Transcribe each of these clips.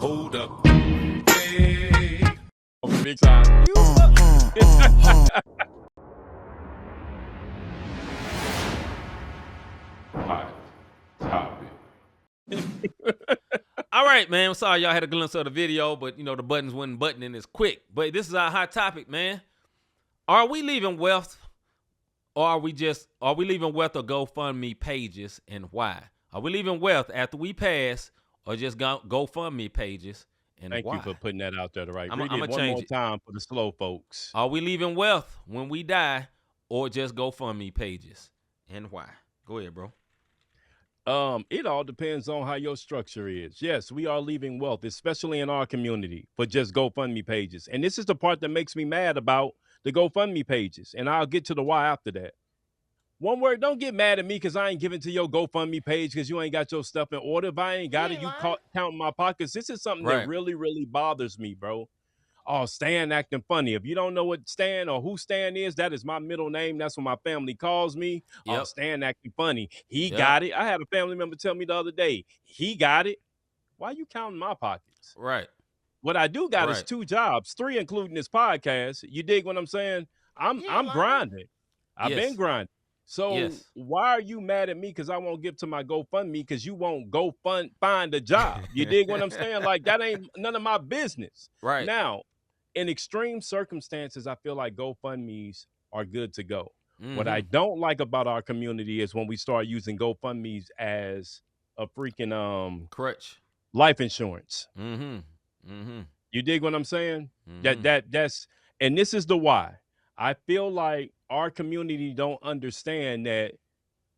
Hold up. Hey. Big time. Hot topic. All right, man. I'm sorry y'all had a glimpse of the video, but you know the buttons wasn't buttoning as quick. But this is our hot topic, man. Are we leaving wealth, or are we leaving wealth or GoFundMe pages, and why? Are we leaving wealth after we pass, or just GoFundMe pages, and Thank why? you for putting that out there, right? Read I'ma it one change more it. time for the slow folks. Are we leaving wealth when we die, or just GoFundMe pages, and why? Go ahead, bro. It all depends on how your structure is. Yes, we are leaving wealth, especially in our community, for just GoFundMe pages. And this is the part that makes me mad about the GoFundMe pages. And I'll get to the why after that. One word, don't get mad at me because I ain't giving to your GoFundMe page because you ain't got your stuff in order. If I ain't got it, you counting my pockets. This is something that really, really bothers me, bro. Oh, Stan acting funny. If you don't know what Stan or who Stan is, that is my middle name. That's what my family calls me. Yep. Oh, Stan acting funny. He got it. I had a family member tell me the other day, he got it. Why you counting my pockets? Right. What I do got is 2 jobs, 3 including this podcast. You dig what I'm saying? I'm grinding. I've been grinding. So why are you mad at me because I won't give to my GoFundMe because you won't find a job? You dig what I'm saying? Like, that ain't none of my business. Right. Now, in extreme circumstances, I feel like GoFundMes are good to go. What I don't like about our community is when we start using GoFundMes as a freaking crutch, life insurance. Mm-hmm. You dig what I'm saying? Mm-hmm. That's and this is the why. I feel like our community don't understand that.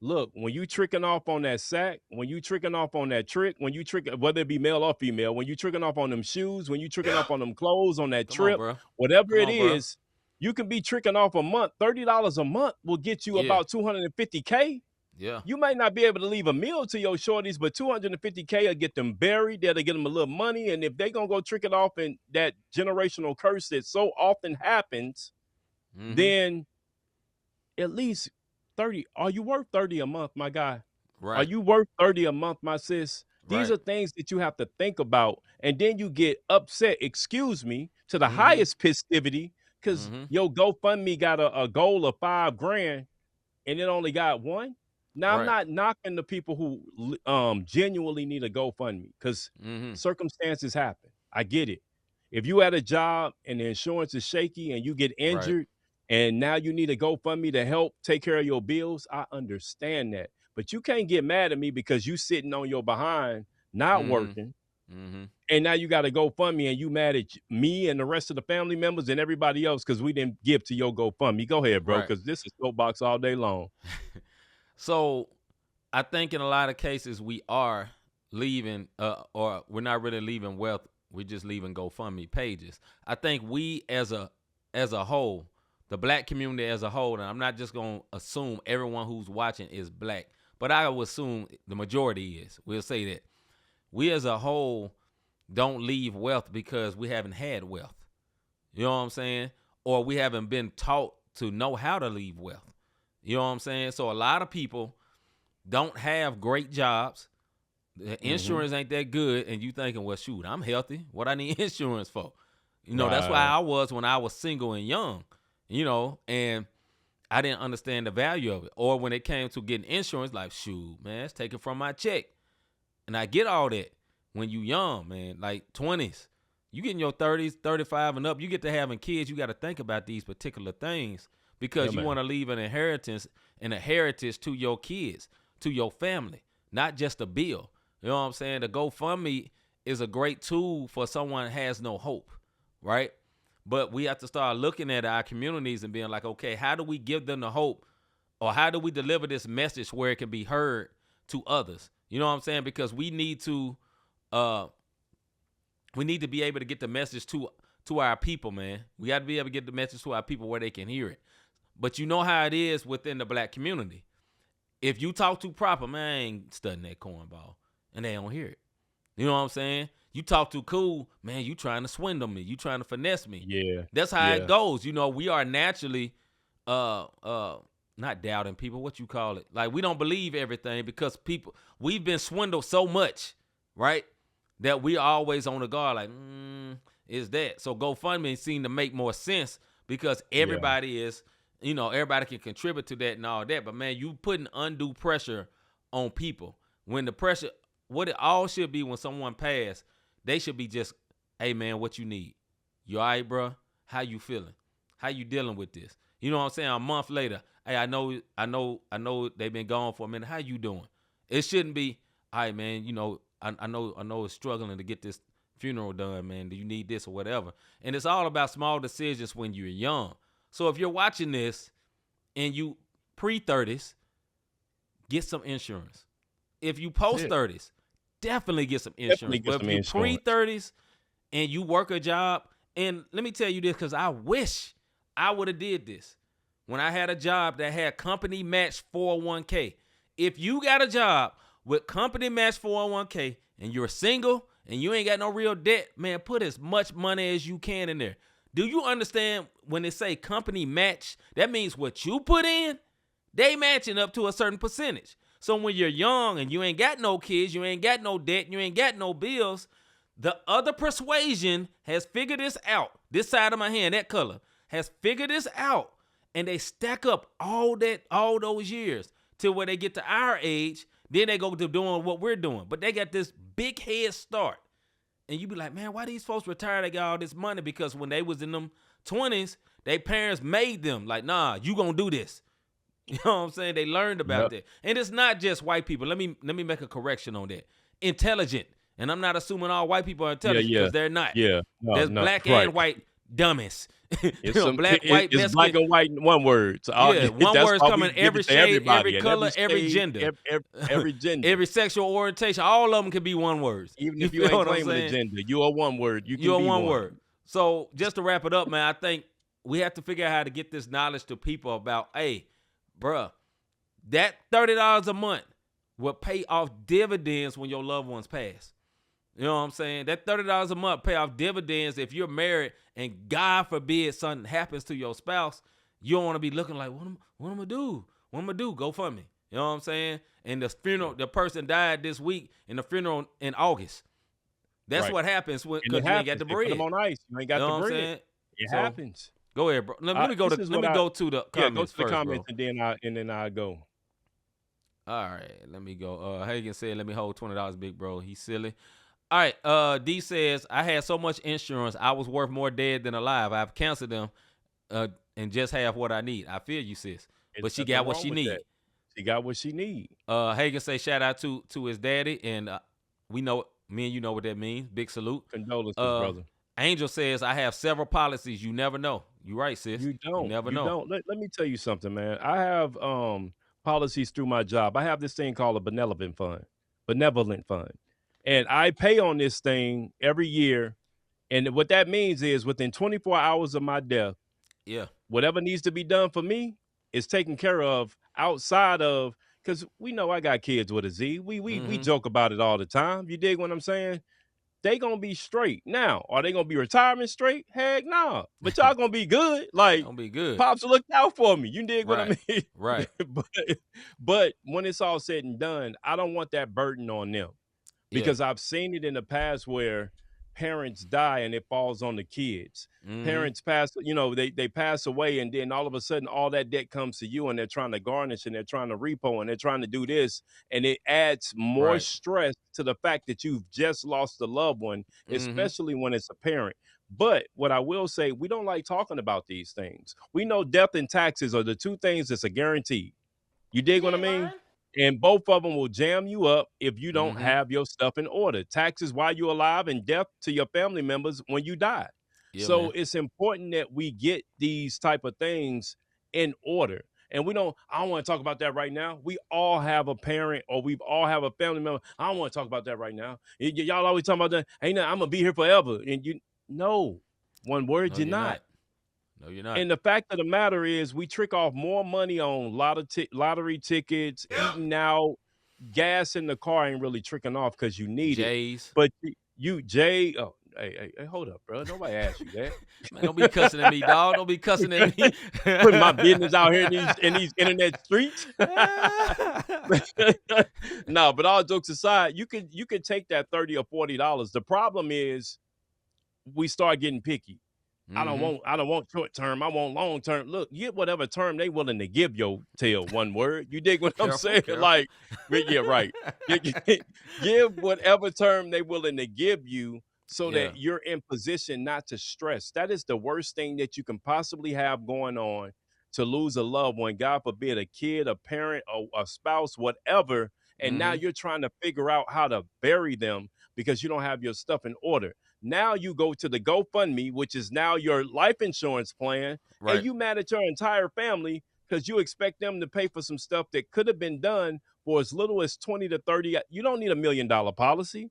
Look, when you tricking off on that sack, when you tricking off on that trick, when you trick, whether it be male or female, when you tricking off on them shoes, when you tricking off on them clothes, on that trip, whatever it is, you can be tricking off a month. $30 a month will get you about $250K. Yeah. You might not be able to leave a meal to your shorties, but $250K will get them buried. That'll get them a little money. And if they gonna go trick it off in that generational curse that so often happens, then at least 30. Are you worth 30 a month, my guy? Right. Are you worth 30 a month, my sis? These are things that you have to think about. And then you get upset, excuse me, to the highest festivity because your GoFundMe got a goal of $5,000 and it only got one. Now, I'm not knocking the people who genuinely need a GoFundMe because circumstances happen. I get it. If you had a job and the insurance is shaky and you get injured, and now you need a GoFundMe to help take care of your bills, I understand that. But you can't get mad at me because you sitting on your behind, not working. And now you got to GoFundMe and you mad at me and the rest of the family members and everybody else because we didn't give to your GoFundMe. Go ahead, bro, because this is soapbox all day long. So I think in a lot of cases we are leaving or we're not really leaving wealth. We're just leaving GoFundMe pages. I think we as a whole, the black community as a whole, and I'm not just going to assume everyone who's watching is black, but I will assume the majority is. We'll say that. We as a whole don't leave wealth because we haven't had wealth. You know what I'm saying? Or we haven't been taught to know how to leave wealth. You know what I'm saying? So a lot of people don't have great jobs. The insurance ain't that good, and you thinking, well, shoot, I'm healthy. What I need insurance for? You know, that's why I was when I was single and young. You know, and I didn't understand the value of it. Or when it came to getting insurance, like, shoot, man, it's taken from my check. And I get all that when you young, man, like 20s. You get in your 30s, 35 and up, you get to having kids, you got to think about these particular things because you want to leave an inheritance and a heritage to your kids, to your family, not just a bill. You know what I'm saying? The GoFundMe is a great tool for someone who has no hope, right? But we have to start looking at our communities and being like, okay, how do we give them the hope, or how do we deliver this message where it can be heard to others? You know what I'm saying? Because we need to be able to get the message to our people, man. We got to be able to get the message to our people where they can hear it. But you know how it is within the black community. If you talk too proper, man, I ain't studying that cornball, and they don't hear it. You know what I'm saying? You talk too cool, man, you trying to swindle me. You trying to finesse me. Yeah. That's how it goes. You know, we are naturally not doubting people. What you call it? Like, we don't believe everything because we've been swindled so much, right? that we always on the guard, like, is that? So GoFundMe seem to make more sense because everybody is, everybody can contribute to that and all that. But man, you putting undue pressure on people. When the pressure, what it all should be when someone passed, they should be just, hey man, what you need? You all right, bro? How you feeling? How you dealing with this? You know what I'm saying? A month later, hey, I know they've been gone for a minute. How you doing? It shouldn't be, all right, man, I know it's struggling to get this funeral done, man. Do you need this or whatever? And it's all about small decisions when you're young. So if you're watching this and you pre-30s, get some insurance. If you post-30s, definitely get some insurance. But if you're pre-30s and you work a job, and let me tell you this, because I wish I would have did this when I had a job that had company match 401k. If you got a job with company match 401k and you're single and you ain't got no real debt, man, put as much money as you can in there. Do you understand when they say company match? That means what you put in, they matching up to a certain percentage. So when you're young and you ain't got no kids, you ain't got no debt, you ain't got no bills, the other persuasion has figured this out. This side of my hand, that color, has figured this out. And they stack up all those years till where they get to our age. Then they go to doing what we're doing. But they got this big head start. And you be like, man, why these folks retire? They got all this money. Because when they was in them 20s, their parents made them like, nah, you gonna do this. You know what I'm saying? They learned about that. And it's not just white people. Let me make a correction on that. Intelligent. And I'm not assuming all white people are intelligent because they're not. Yeah. No, there's black and white dummies. It's black, white, it's black and white in one word. So one word's coming every shade, every color, every gender. Every gender. Every sexual orientation. All of them can be one word. Even if you ain't claiming a gender, you are one word. You're one word. So just to wrap it up, man, I think we have to figure out how to get this knowledge to people about, hey, bruh, that $30 a month will pay off dividends when your loved ones pass. You know what I'm saying? That $30 a month pay off dividends if you're married and God forbid something happens to your spouse. You don't want to be looking like, what am I going to do? What am I going to do? GoFundMe. You know what I'm saying? And the funeral, the person died this week and the funeral in August. That's what happens because you ain't got the bread. Put them on ice. You ain't got the bread. It happens. Go ahead, bro. Let me go to the comments. Yeah, go to the comments bro. and then I'll go. All right, let me go. Hagen said, let me hold $20, big bro. He's silly. All right, D says, I had so much insurance, I was worth more dead than alive. I've canceled them and just have what I need. I feel you, sis. But she got what she need. She got what she need. Hagen say shout out to his daddy, and we know, me and you know what that means. Big salute. Condolences, brother. Angel says, I have several policies. You never know. You right, sis. You don't. You never know. Don't. Let me tell you something, man. I have policies through my job. I have this thing called a benevolent fund. And I pay on this thing every year. And what that means is within 24 hours of my death, whatever needs to be done for me is taken care of outside of, because we know I got kids with a Z. We joke about it all the time. You dig what I'm saying? They gonna be straight. Now, are they gonna be retirement straight? Heck no. Nah. But y'all gonna be good. Like, gonna be good. Pops looked out for me. You dig what I mean? Right. but when it's all said and done, I don't want that burden on them. Because I've seen it in the past where parents die and it falls on the kids. Parents pass, they pass away, and then all of a sudden all that debt comes to you, and they're trying to garnish and they're trying to repo and they're trying to do this, and it adds more stress to the fact that you've just lost a loved one, especially when it's a parent. But what I will say, we don't like talking about these things. We know death and taxes are the two things that's a guarantee. You dig what I mean? And both of them will jam you up if you don't have your stuff in order. Taxes while you're alive, and death to your family members when you die. So it's important that we get these type of things in order. And I don't want to talk about that right now. We all have a parent, or we all have a family member. I don't want to talk about that right now. Y'all always talking about that. Hey, I'm going to be here forever. And one word, no, you're not. No, you're not. And the fact of the matter is, we trick off more money on lottery tickets, eating out, gas in the car ain't really tricking off because you need J's. it. But Jay, hey, hold up, bro. Nobody asked you that. Man, don't be cussing at me, dog. Don't be cussing at me. Putting my business out here in these internet streets. No, but all jokes aside, you could take that $30 or $40. The problem is we start getting picky. I don't want short term. I want long term. Look, get whatever term they willing to give your tail. One word. You dig what I'm saying? Careful. Like, yeah, right. Give whatever term they willing to give you so Yeah. that you're in position not to stress. That is the worst thing that you can possibly have going on, to lose a loved one, God forbid, a kid, a parent, a spouse, whatever. And now you're trying to figure out how to bury them because you don't have your stuff in order. Now you go to the GoFundMe, which is now your life insurance plan, Right. and you mad at your entire family because you expect them to pay for some stuff that could have been done for as little as 20 to 30. You don't need $1 million policy.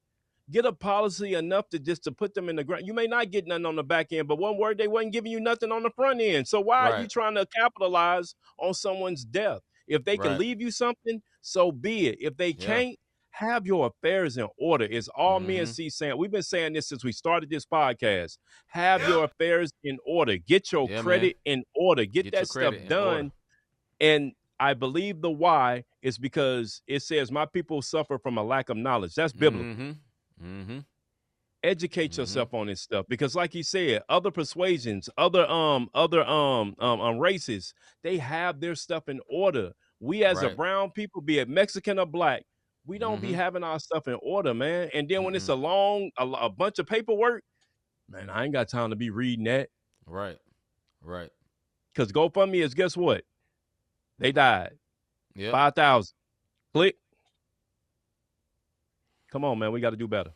Get a policy enough to put them in the ground. You may not get nothing on the back end, but one word, they wasn't giving you nothing on the front end. So why are you Right. trying to capitalize on someone's death? If they can Right. leave you something, so be it. If they can't, have your affairs in order. It's all me and C saying. We've been saying this since we started this podcast. Have your affairs in order. Get your credit in order. Get that stuff done. And I believe the why is because it says my people suffer from a lack of knowledge. That's biblical. Educate yourself on this stuff, because like he said, other persuasions, other races, they have their stuff in order. We as a brown people, be it Mexican or black, we don't be having our stuff in order, man. And then when it's a bunch of paperwork, man, I ain't got time to be reading that. Right. Because GoFundMe is, guess what? They died. Yeah. 5,000. Click. Come on, man. We got to do better.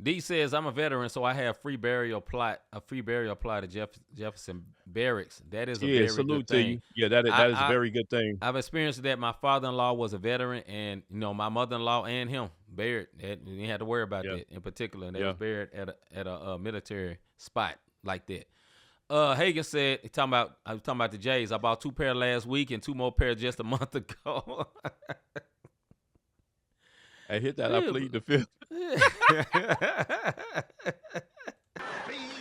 D says, I'm a veteran, so I have a free burial plot at Jefferson Barracks. That is a very salute good thing. to you. Yeah, that is a very good thing. I've experienced that. My father-in-law was a veteran, and my mother-in-law and him buried. You didn't have to worry about that in particular. And they was buried at a military spot like that. Hagen said, I was talking about the Jays. I bought 2 pair last week and 2 more pair just a month ago. I hit that. I plead the fifth. Plead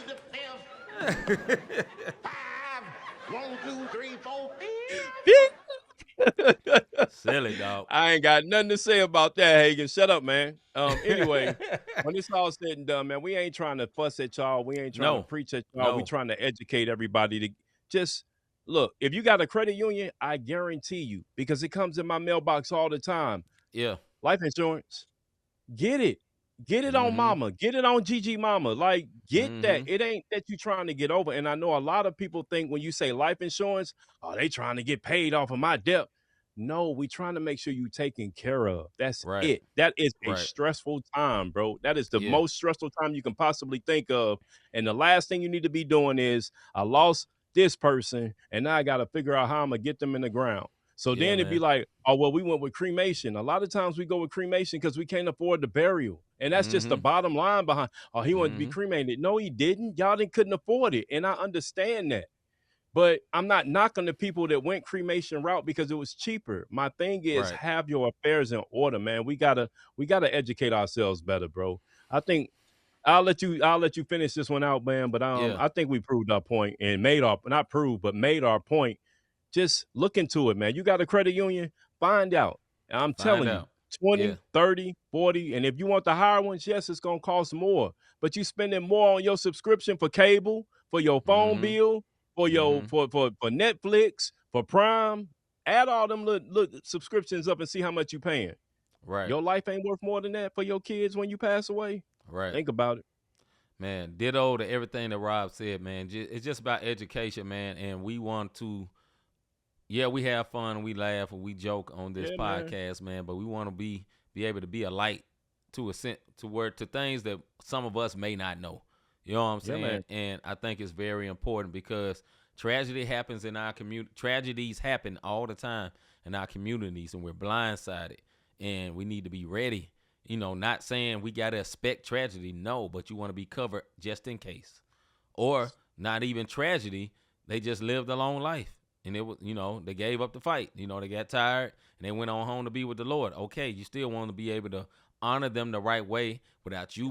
the fifth. 5, 1, 2, 3, 4. Silly dog. I ain't got nothing to say about that, Hagen. Shut up, man. Anyway, when it's all said and done, man, we ain't trying to fuss at y'all. We ain't trying to preach at y'all. We trying to educate everybody to just look. If you got a credit union, I guarantee you, because it comes in my mailbox all the time. Yeah. Life insurance. Get it. Get it on mama. Get it on Gigi mama. Like, get that. It ain't that you trying to get over. And I know a lot of people think when you say life insurance, oh, they trying to get paid off of my debt. No, we trying to make sure you taken care of. That's it. That is a stressful time, bro. That is the most stressful time you can possibly think of. And the last thing you need to be doing is, I lost this person, and now I got to figure out how I'm going to get them in the ground. So then it'd be like, oh, well, we went with cremation. A lot of times we go with cremation because we can't afford the burial. And that's just the bottom line behind, oh, he wanted to be cremated. No, he didn't. Y'all couldn't afford it. And I understand that. But I'm not knocking the people that went cremation route because it was cheaper. My thing is, have your affairs in order, man. We gotta educate ourselves better, bro. I think I'll let you finish this one out, man. But I think we proved our point and made our point. Just look into it, man. You got a credit union, find out. And I'm telling you, 20, 30, 40. And if you want the higher ones, yes, it's going to cost more. But you spending more on your subscription for cable, for your phone bill, for your for Netflix, for Prime. Add all them little subscriptions up and see how much you paying. Right. Your life ain't worth more than that for your kids when you pass away. Right. Think about it. Man, ditto to everything that Rob said, man. It's just about education, man. And we want to, we have fun, we laugh, and we joke on this podcast, man. But we want to be able to be a light to things that some of us may not know. You know what I'm saying? Man. And I think it's very important because tragedy happens in our community. Tragedies happen all the time in our communities, and we're blindsided. And we need to be ready. Not saying we got to expect tragedy, no, but you want to be covered just in case. Or not even tragedy, they just lived a long life. And it was, they gave up the fight. They got tired and they went on home to be with the Lord. Okay, you still want to be able to honor them the right way without you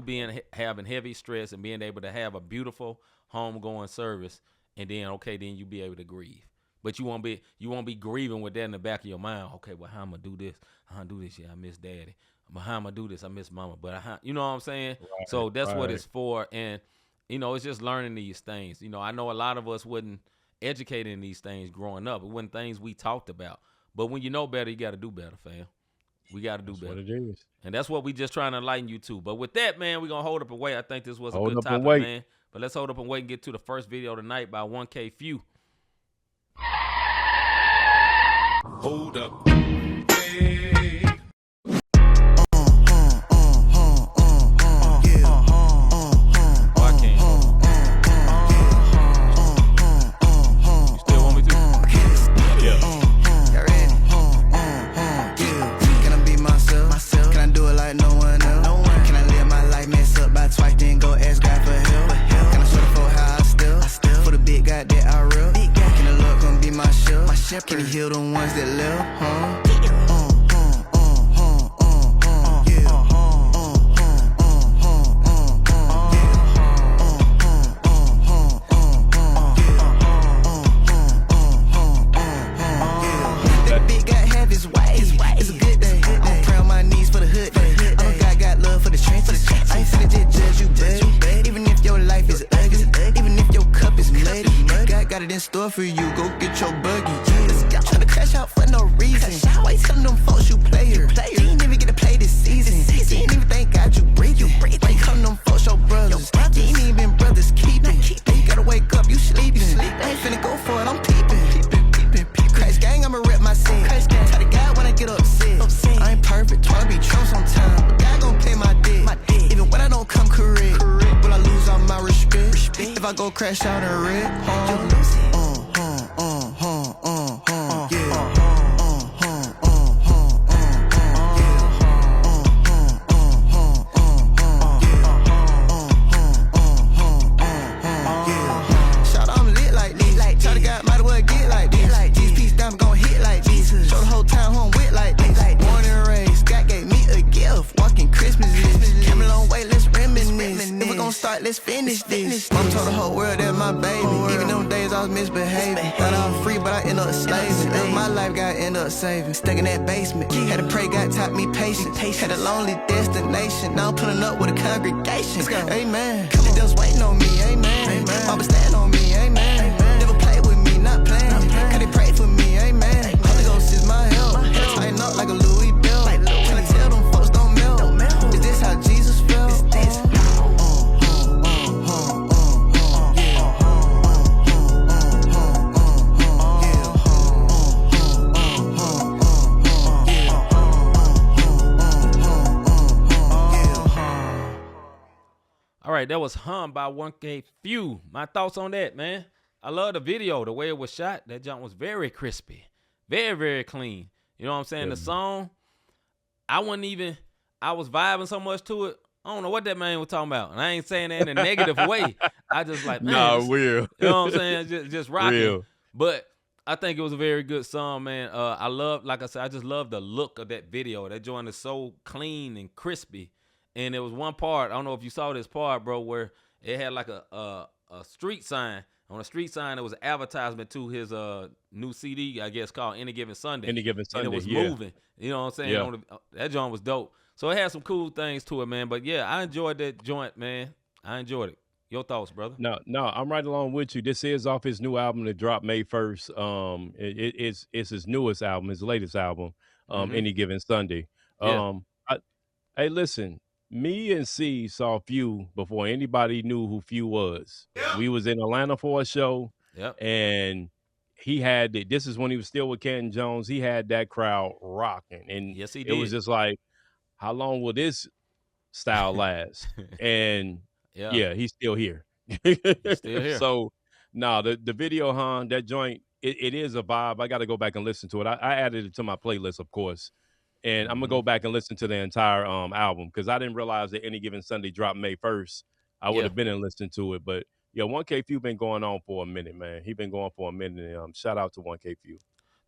having heavy stress and being able to have a beautiful homegoing service. And then, then you be able to grieve. But you won't be grieving with that in the back of your mind. Okay, well, how I'm gonna do this? How I'm gonna do this? Yeah, I miss daddy. But how I'm gonna do this? I miss mama. But you know what I'm saying? Right, So that's what right. it's for. And it's just learning these things. I know a lot of us wasn't educated in these things growing up. It wasn't things we talked about. But when you know better, you got to do better, fam. We got to do better. That's what it is. And that's what we just trying to enlighten you to. But with that, man, we're going to hold up and wait. I think this was a good Hold up and topic, wait. man. But let's hold up and wait and get to the first video tonight by 1K Phew. Hold up. Hey. Can he heal the ones that live, huh? That big guy have his way. It's a good day. I'm proud of my knees for the hood day. I got love for the trenches. I ain't finna just judge you, babe. Even if your life is ugly, even if your cup is muddy, God got it in store for you. Go get your buggy. Tryna crash out for no reason. Why you telling them folks you player? You ain't even get to play this season. You ain't even think God you breathing. Why you calling them folks your brothers? You ain't even been brothers keeping. You gotta wake up, you sleeping. I ain't finna go for it, I'm peeping. Christ gang, I'ma rep my sin. Tell the God when I get upset. I ain't perfect, tryna be Trump sometime, but God gon' pay my debt. Even when I don't come correct, will I lose all my respect? If I go crash out and wreck, you'll lose it. Let's finish this. Mom told the whole world that my baby. Even them days I was misbehaving. Thought I was free, but I ended up slaving. It was my life, God ended up saving. Stuck in that basement. Had to pray, God taught me patience. Had a lonely destination. Now I'm pulling up with a congregation. Amen. They just waiting on me. Amen. Mama stand on me. Amen. Never play with me, not playing. Cause they pray for me. Amen. Holy Ghost is my help. Tighten up like a Louis belt. Tryna tell them folks don't melt. Is this how Jesus felt? All right, that was Hum by 1K Phew. My thoughts on that, man. I love the video, the way it was shot. That jump was very crispy, very, very clean. You know what I'm saying? Yeah. The song, I was vibing so much to it. I don't know what that man was talking about. And I ain't saying that in a negative way. I just like, man. Nah, real. You know what I'm saying? Just rocking. Real. But I think it was a very good song, man. Like I said, I just love the look of that video. That joint is so clean and crispy. And there was one part, I don't know if you saw this part, bro, where it had like a street sign. On a street sign, there was an advertisement to his new CD, I guess, called Any Given Sunday. Any Given Sunday, and it was moving. You know what I'm saying? Yeah. That joint was dope. So it had some cool things to it, man. But, yeah, I enjoyed that joint, man. I enjoyed it. Your thoughts, brother? No, I'm right along with you. This is off his new album that dropped May 1st. It's his newest album, his latest album, Any Given Sunday. Yeah. Hey, listen. Me and C saw Phew before anybody knew who Phew was. Yeah. We was in Atlanta for a show, and he had this is when he was still with Canton Jones. He had that crowd rocking, and yes, he did. It was just like, how long will this style last? And yeah, he's still here. He's still here. So, the video, that joint, it is a vibe. I got to go back and listen to it. I added it to my playlist, of course. And I'm going to go back and listen to the entire album because I didn't realize that Any Given Sunday dropped May 1st. I would have been and listened to it. But, 1K Phew been going on for a minute, man. He been going for a minute. Shout out to 1K Phew.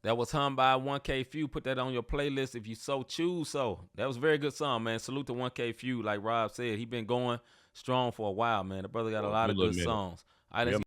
That was Hum by 1K Phew. Put that on your playlist if you so choose so. That was a very good song, man. Salute to 1K Phew. Like Rob said, he been going strong for a while, man. The brother got a lot of good songs. All right, let's